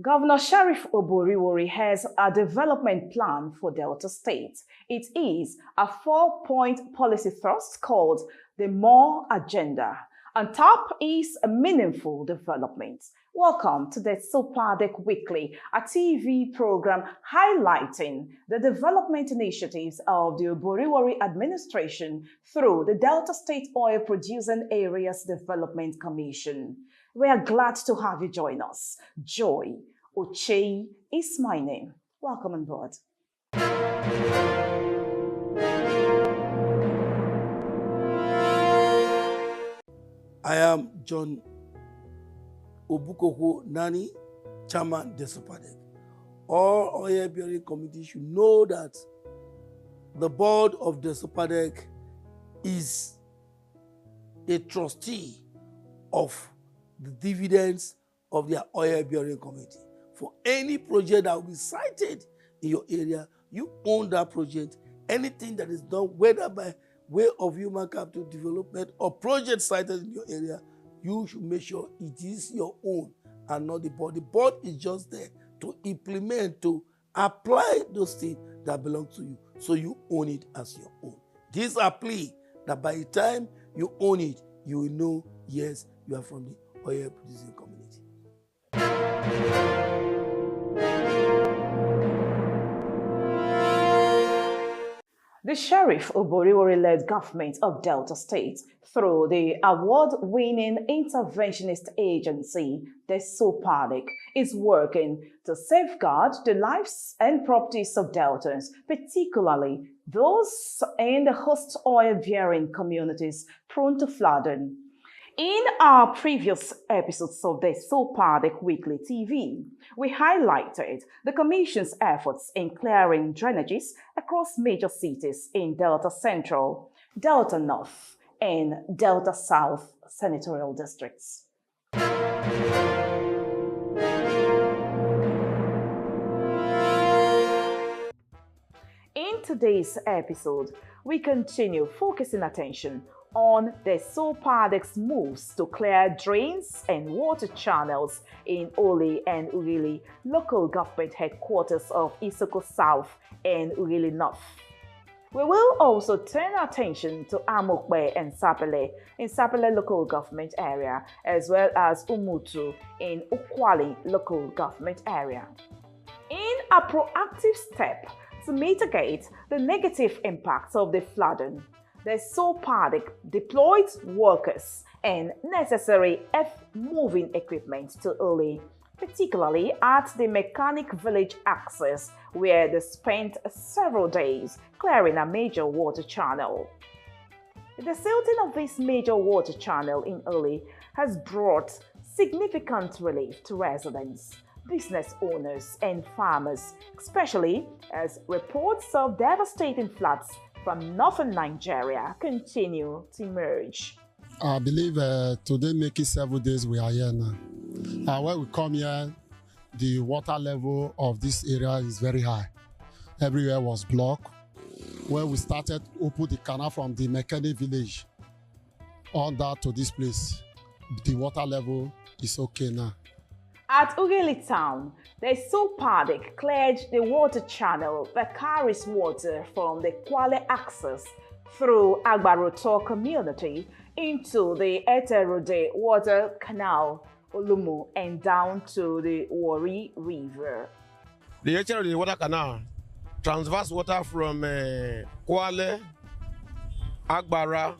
Governor Sheriff Oboriwori has a development plan for Delta State. It is a 4-point policy thrust called the More Agenda. On top is a meaningful development. Welcome to the Desopadec Weekly, a TV program highlighting the development initiatives of the Oboriwori administration through the Delta State Oil Producing Areas Development Commission. We are glad to have you join us. Joy Ochei is my name. Welcome on board. I am John Obukoko Nani, Chairman Desopadec. All oil bearing committees should know that the board of Desopadec is a trustee of the dividends of their oil bearing committee. For any project that will be cited in your area, you own that project. Anything that is done, whether by way of human capital development or project cited in your area, you should make sure it is your own and not the board. The board is just there to implement, to apply those things that belong to you, so you own it as your own. This is a plea that by the time you own it, you will know, yes, you are from the oil producing community. The Sheriff Oboriwori-led government of Delta State, through the award-winning interventionist agency, Desopadec, is working to safeguard the lives and properties of Deltans, particularly those in the host oil-bearing communities prone to flooding. In our previous episodes of the Desopadec Weekly TV, we highlighted the Commission's efforts in clearing drainages across major cities in Delta Central, Delta North, and Delta South senatorial districts. In today's episode, we continue focusing attention on the Desopadec's moves to clear drains and water channels in Ole and Ughelli local government headquarters of Isoko South and Ughelli North. We will also turn our attention to Amokbe and Sapele in Sapele local government area, as well as Umutu in Ukwali local government area. In a proactive step to mitigate the negative impacts of the flooding, the Desopadec deployed workers and necessary earth-moving equipment to Ole, particularly at the Mechanic Village access, where they spent several days clearing a major water channel. The silting of this major water channel in Ole has brought significant relief to residents, business owners, and farmers, especially as reports of devastating floods from northern Nigeria continue to emerge. I believe today making 7 days we are here now. When we come here, the water level of this area is very high. Everywhere was blocked. When we started open the canal from the Mechanic Village on that to this place, the water level is okay now. At Ughelli town, the Desopadec cleared the water channel that carries water from the Kwale access through Agbaroto community into the Eterode water canal, Olumu, and down to the Wari River. The Eterode water canal transfers water from Kwale, Agbara,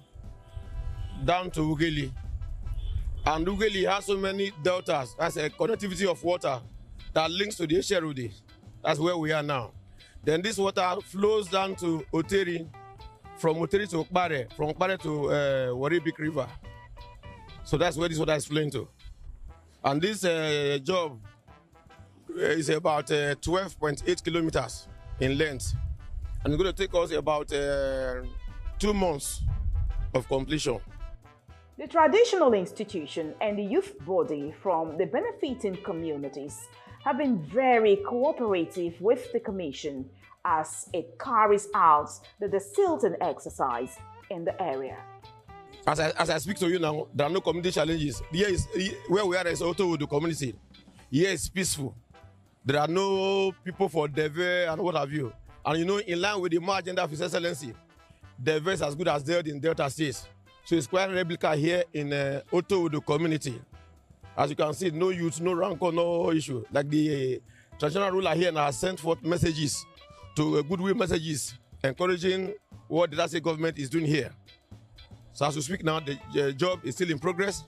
down to Ughelli. And Ughelli has so many deltas as a connectivity of water that links to the Echerode. That's where we are now. Then this water flows down to Oteri, from Oteri to Okpare, from Okpare to Wari Big River. So that's where this water is flowing to. And this job is about 12.8 kilometers in length. And it's going to take us about 2 months of completion. The traditional institution and the youth body from the benefiting communities have been very cooperative with the Commission as it carries out the desilting exercise in the area. As I speak to you now, there are no community challenges. Here is where we are as Oto the community. Here is peaceful. There are no people for Deve and what have you. And you know, in line with the more agenda of His Excellency, Deve is as good as dead in Delta States. So it's quite a replica here in Otowodo community. As you can see, no youth, no rancor, no issue. Like the traditional ruler here now has sent forth messages to goodwill messages encouraging what the state government is doing here. So as we speak now, the job is still in progress,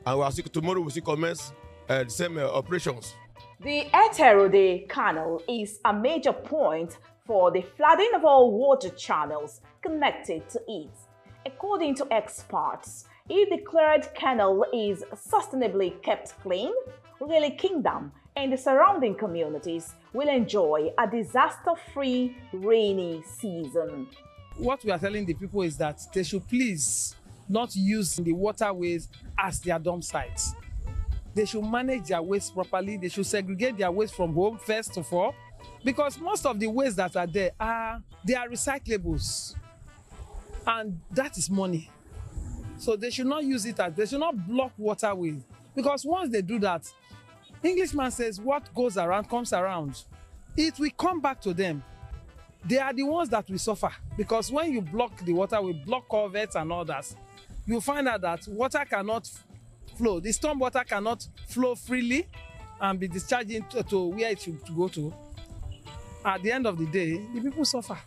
and tomorrow we'll see commence the same operations. The Eterode Canal is a major point for the flooding of all water channels connected to it. According to experts, if the cleared canal is sustainably kept clean, Ughelli Kingdom and the surrounding communities will enjoy a disaster-free rainy season. What we are telling the people is that they should please not use the waterways as their dump sites. They should manage their waste properly. They should segregate their waste from home first of all, because most of the waste that are there they are recyclables, and that is money. So they should not use it they should not block waterways, because once they do that, Englishman says what goes around comes around. It will come back to them. They are the ones that will suffer, because when you block the waterway, block culverts and all that, you find out that water cannot flow. The storm water cannot flow freely and be discharged to where it should go to. At the end of the day, the people suffer.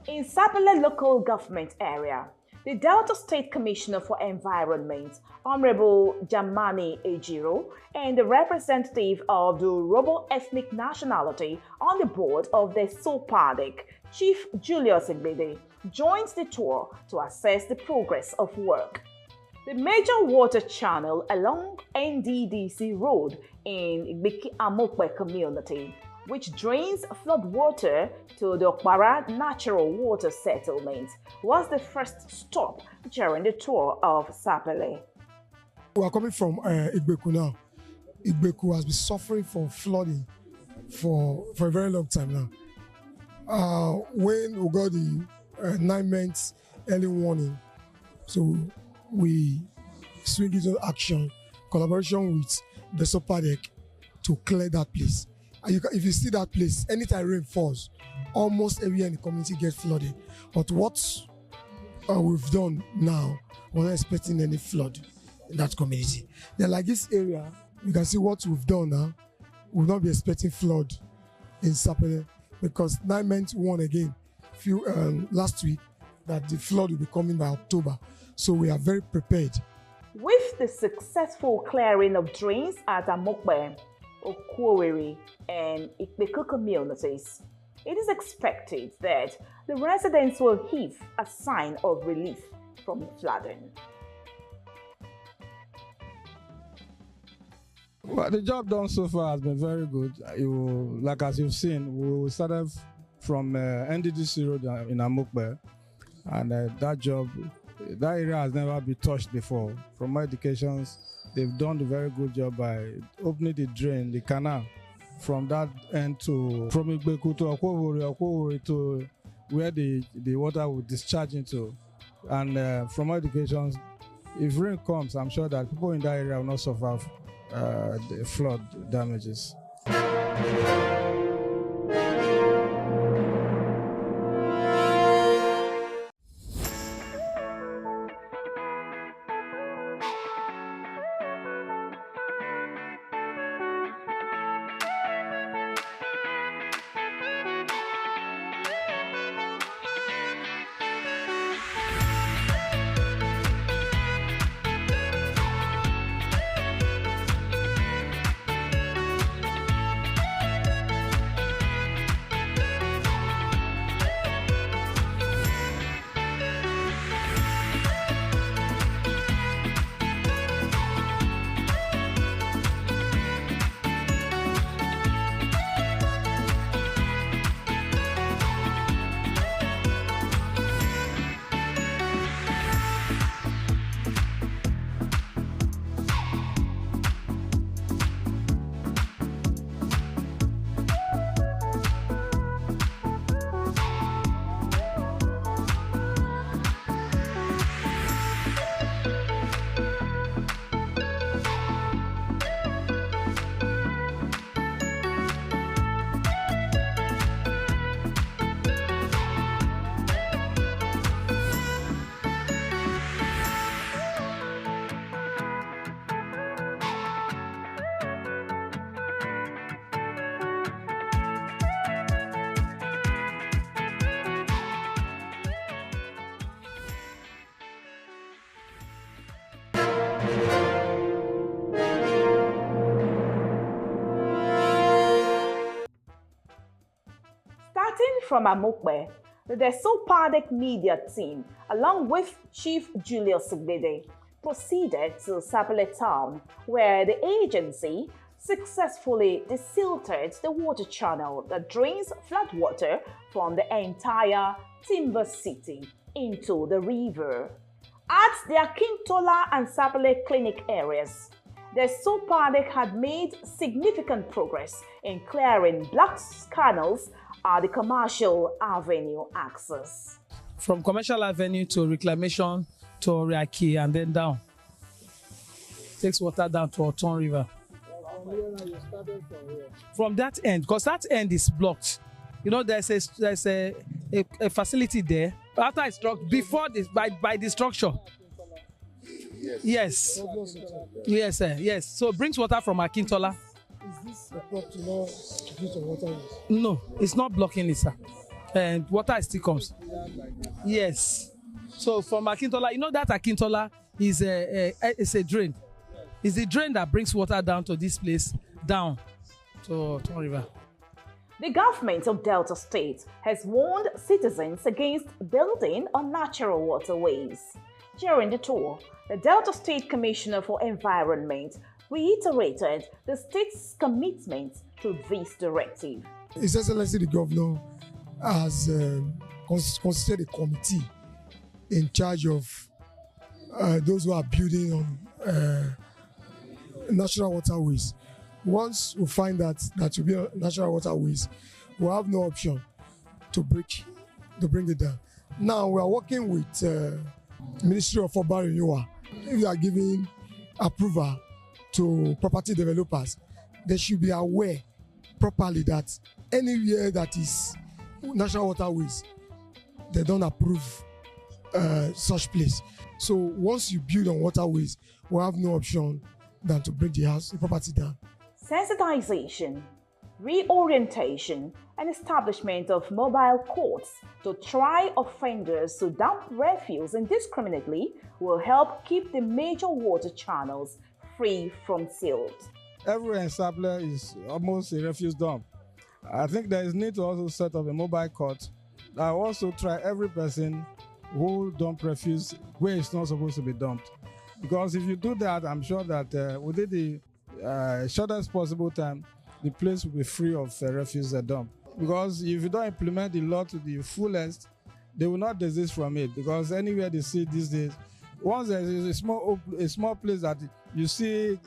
In Sapele local government area, the Delta State Commissioner for Environment, Honorable Jamani Ejiro, and the representative of the Robo ethnic nationality on the board of the Desopadec, Chief Julius Igbede, joined the tour to assess the progress of work. The major water channel along NDDC Road in Igbeki Amokwe community, which drains flood water to the Okpara Natural Water Settlement, was the first stop during the tour of Sapele. We are coming from Igbeku now. Igbeku has been suffering from flooding for a very long time now. When we got the 9 months early warning, so we swing into action, collaboration with Desopadec to clear that place. And if you see that place, anytime rain falls, almost everywhere in the community gets flooded. But what we've done now, we're not expecting any flood in that community. Then like this area, you can see what we've done now. We'll not be expecting flood in Sapele, because 9 months won again last week that the flood will be coming by October. So we are very prepared. With the successful clearing of drains at Amokwe, Okwoweri, and Ikbeku communities, it is expected that the residents will heave a sign of relief from flooding. Well, the job done so far has been very good. Like as you've seen, we started from NDDC Road in Amokwe, and that area has never been touched before. From my indications, they've done a very good job by opening the drain, the canal, from that end from Igbeku to Okwoweri to where the water will discharge into. And from my indications, if rain comes, I'm sure that people in that area will not suffer the flood damages. Starting from Amokbe, the Desopadec media team, along with Chief Julius Sigbede, proceeded to Sapele town, where the agency successfully desilted the water channel that drains floodwater from the entire Timber City into the river. At the Akintola and Sapele clinic areas, the Desopadec had made significant progress in clearing blocked canals at the Commercial Avenue access. From Commercial Avenue to Reclamation to Oriaki and then down. Takes water down to Oton River. From that end, because that end is blocked. You know, there's a facility there. After it's struck, before this, by the structure. Yes. Yes, sir. Yes. So it brings water from Akintola. Is this a property not used on water use? No, it's not blocking it, sir. And water still comes. Yes. So from Akintola, you know that Akintola is a drain. It's the drain that brings water down to this place, down to Oton River. The government of Delta State has warned citizens against building on natural waterways. During the tour, the Delta State Commissioner for Environment reiterated the state's commitment to this directive. His Excellency the Governor has constituted a committee in charge of those who are building on natural waterways. Once we find that will be natural waterways, we'll have no option to bring it down. Now we are working with Ministry of Urban Renewal. If they are giving approval to property developers, they should be aware properly that anywhere that is natural waterways, they don't approve such place. So once you build on waterways, we'll have no option than to bring the property down. Sensitization, reorientation, and establishment of mobile courts to try offenders who dump refuse indiscriminately will help keep the major water channels free from silt. Everywhere in Sapele is almost a refuse dump. I think there is need to also set up a mobile court that will also try every person who dump refuse where it's not supposed to be dumped. Because if you do that, I'm sure that within the shortest possible time, the place will be free of refuse dump. Because if you don't implement the law to the fullest, they will not desist from it. Because anywhere they see these days, once there is a small place that you see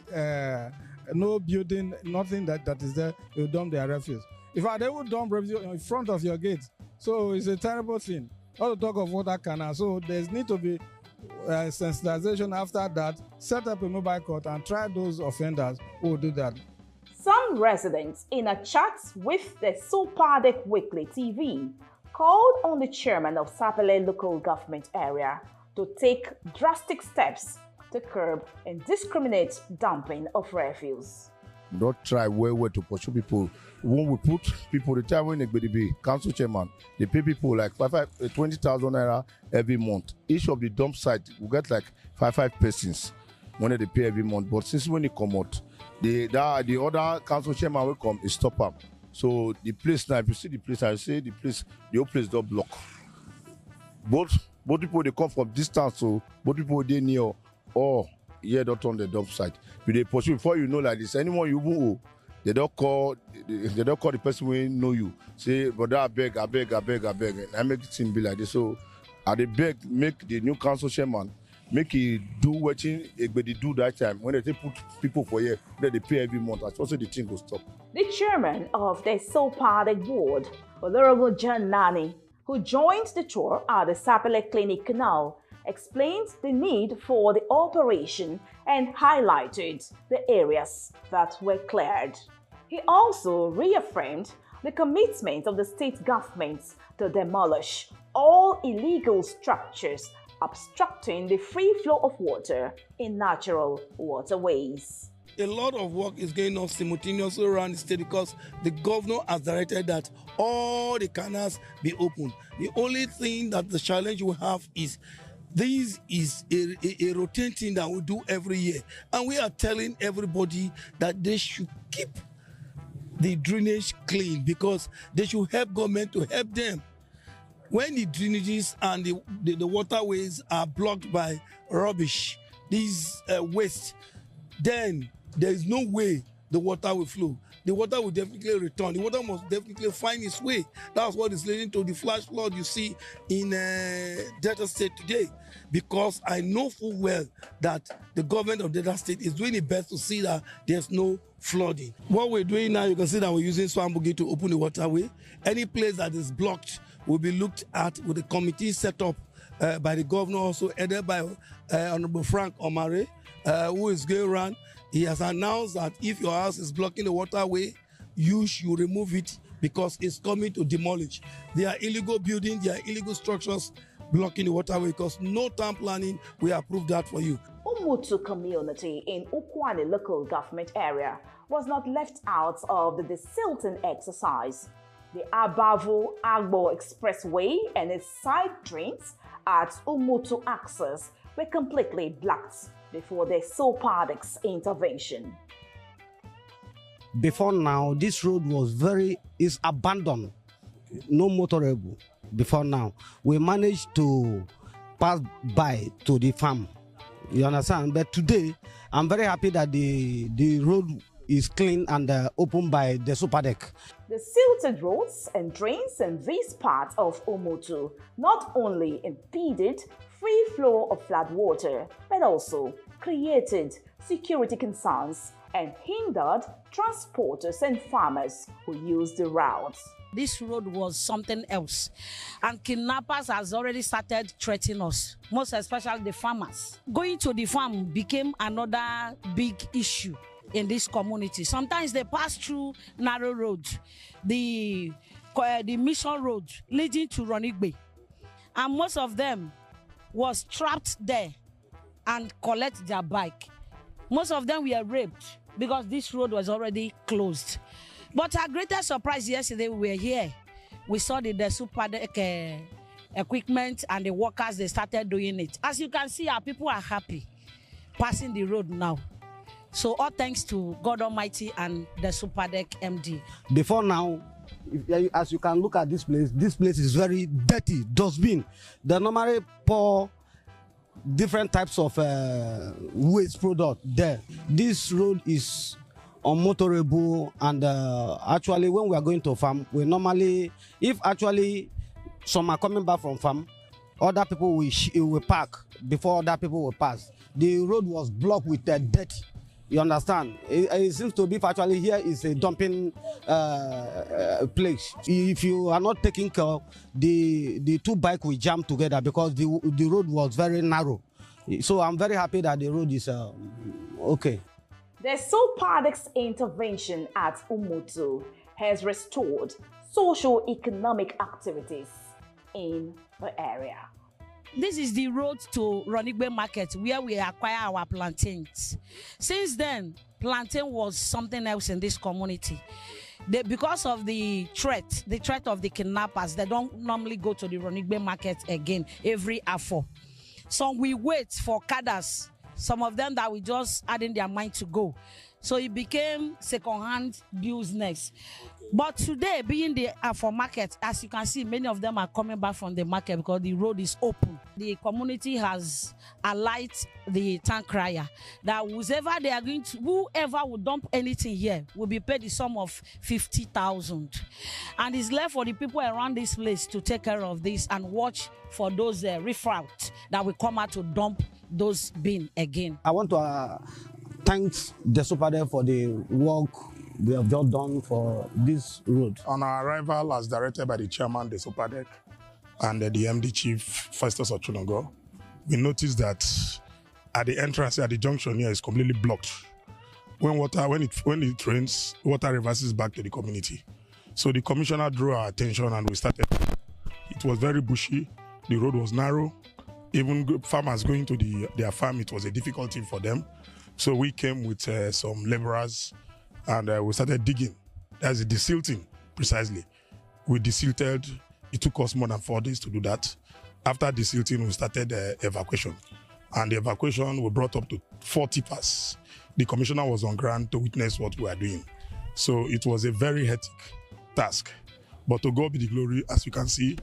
no building, nothing that is there, they will dump their refuse. In fact, they will dump refuse in front of your gate. So it's a terrible thing. All the talk of water canal. So there's need to be sensitization after that, set up a mobile court and try those offenders who will do that. Some residents in a chat with the Desopadec Weekly TV called on the chairman of Sapele local government area to take drastic steps to curb indiscriminate dumping of refuse. Don't try where to pursue people. When we put people, the time when they be council chairman, they pay people like 20,000 naira every month. Each of the dump site will get like five persons when they pay every month. But since when they come out, the other council chairman will come, is stop up. So the place now, if you see the place, I say the whole place don't block. Both people they come from distance, so both people they near or don't on the dump site. If they pursue before you know like this, anyone you move, they don't call the person who know you. Say, brother, I beg. And I make it seem be like this. So I beg, make the new council chairman, make he do what they do that time. When they put people for here, then they pay every month. That's also the thing will stop. The chairman of the Desopadec board, Honorable John Nani, who joined the tour at the Sapele Clinic Canal, explained the need for the operation and highlighted the areas that were cleared. He also reaffirmed the commitment of the state government to demolish all illegal structures obstructing the free flow of water in natural waterways. A lot of work is going on simultaneously around the state because the governor has directed that all the canals be open. The only thing that the challenge we have is this is a routine thing that we do every year. And we are telling everybody that they should keep the drainage clean, because they should help government to help them. When the drainages and the waterways are blocked by rubbish, these waste, then there is no way the water will flow. The water will definitely return. The water must definitely find its way. That's what is leading to the flash flood you see in Delta State today. Because I know full well that the government of Delta State is doing its best to see that there's no flooding. What we're doing now, you can see that we're using Swambugi to open the waterway. Any place that is blocked will be looked at with a committee set up by the governor, also headed by Honorable Frank Omare, who is going around. He has announced that if your house is blocking the waterway, you should remove it because it's coming to demolish. There are illegal buildings, there are illegal structures blocking the waterway, because no town planning will approve that for you. Umutu community in Ukwane local government area was not left out of the desilting exercise. The Abavu-Agbo Expressway and its side drains at Umutu access were completely blocked before the Desopadec's intervention. Before now, this road is abandoned, no motorable. Before now, we managed to pass by to the farm. You understand? But today, I'm very happy that the road is clean and open by Desopadec. The silted roads and drains in this part of Umutu not only impeded free flow of flood water, but also created security concerns and hindered transporters and farmers who use the routes. This road was something else, and kidnappers has already started threatening us, most especially the farmers. Going to the farm became another big issue in this community. Sometimes they pass through narrow roads, the mission road leading to Ronigbe, and most of them was trapped there and collect their bike. Most of them were raped because this road was already closed. But our greatest surprise yesterday, we were here. We saw the Desopadec equipment and the workers, they started doing it. As you can see, our people are happy passing the road now. So all thanks to God Almighty and Desopadec MD. Before now, as you can look at this place is very dirty, dustbin. They normally pour different types of waste product there. This road is unmotorable, and actually when we are going to farm, we normally, if actually some are coming back from farm, other people will park before other people will pass. The road was blocked with dirt. You understand? It seems to be actually here is a dumping place. If you are not taking care, the two bikes will jam together because the road was very narrow. So I'm very happy that the road is okay. The Desopadec's intervention at Umutu has restored socio-economic activities in the area. This is the road to Ronigbe Market where we acquire our plantains. Since then, plantain was something else in this community. Because of the threat of the kidnappers, they don't normally go to the Ronigbe Market again every Afo. So we wait for cadres, some of them that we just had in their mind to go. So it became second-hand business. But today, being the Afo market, as you can see, many of them are coming back from the market because the road is open. The community has allied the town crier that whoever will dump anything here will be paid the sum of 50,000. And it's left for the people around this place to take care of this and watch for those riffraff that will come out to dump those bins again. I want to thank Desopadec for the work they have just done for this road. On our arrival, as directed by the chairman Desopadec and the MD chief Festus Ochunogo, we noticed that at the entrance at the junction here is completely blocked. When it rains, water reverses back to the community. So the commissioner drew our attention and we started. It was very bushy. The road was narrow. Even farmers going to their farm, it was a difficulty for them. So we came with some laborers and we started digging. That's the desilting, precisely. We desilted. It took us more than 4 days to do that. After desilting, we started evacuation. And the evacuation, we brought up to 4 tippers. The commissioner was on ground to witness what we are doing. So it was a very hectic task. But to God be the glory, as you can see,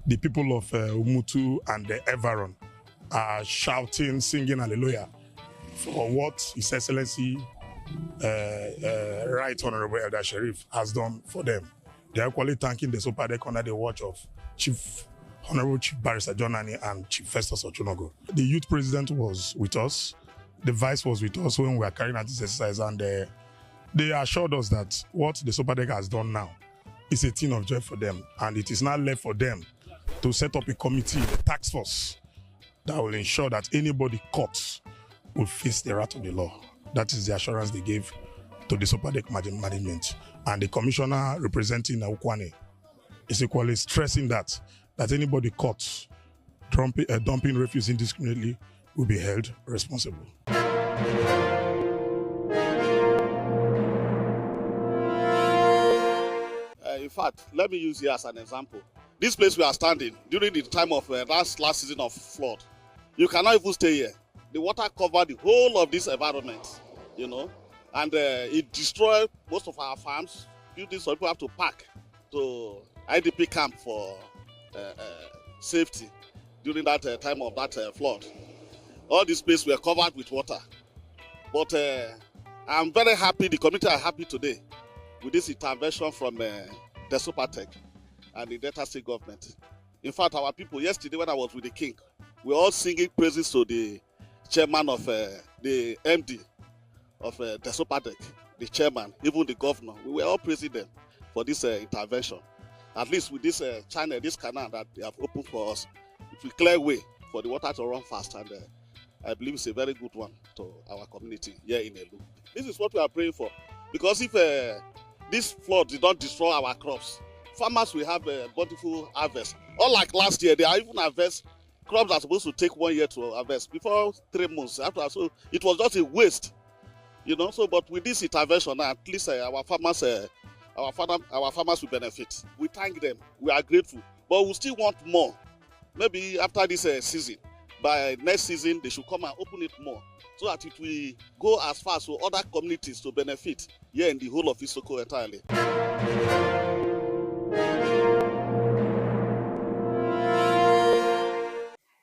the people of Umutu and the Everon are shouting, singing hallelujah for what His Excellency Right Honorable Elder Sheriff has done for them. They are equally thanking the Desopadec under the watch of Honorable Chief Barrister John Ani and Chief Festus Ochunogo. The youth president was with us. The vice was with us when we were carrying out this exercise, and they assured us that what the Desopadec has done now is a thing of joy for them, and it is now left for them to set up a committee, a task force, that will ensure that anybody caught will face the wrath of the law. That is the assurance they gave to the Desopadec management. And the commissioner representing Ukwane is equally stressing that anybody caught dumping refuse indiscriminately will be held responsible. In fact, let me use here as an example. This place we are standing during the time of last season of flood, you cannot even stay here. The water covered the whole of this environment, you know, and it destroyed most of our farms. Buildings, so people have to pack to IDP camp for safety during that time of that flood. All these places were covered with water. But I'm very happy, the community are happy today with this intervention from Desopadec and the Delta State government. In fact, our people, yesterday when I was with the king, we were all singing praises to the chairman of the MD of Desopadec, the chairman, even the governor. We were all praising them for this intervention. At least with this channel, this canal that they have opened for us, it will clear way for the water to run fast, and I believe it's a very good one to our community here in Elu. This is what we are praying for, because if this flood did not destroy our crops, farmers will have a bountiful harvest. Unlike last year, they are even harvest crops that are supposed to take 1 year to harvest before 3 months. After, so it was just a waste, you know. So, but with this intervention, at least our farmers will benefit. We thank them. We are grateful, but we still want more. Maybe after this season, by next season, they should come and open it more, so that it will go as far as to other communities to benefit here in the whole of Isoko entirely.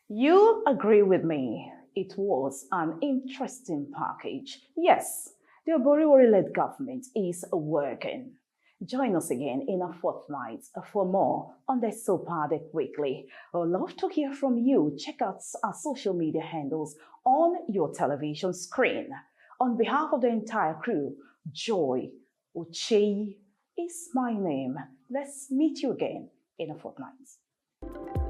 You agree with me. It was an interesting package. Yes, the Oboriwori-led government is working. Join us again in a fortnight for more on the Desopadec Weekly. I'd love to hear from you. Check out our social media handles on your television screen. On behalf of the entire crew, Joy Ucheyi is my name. Let's meet you again in a fortnight.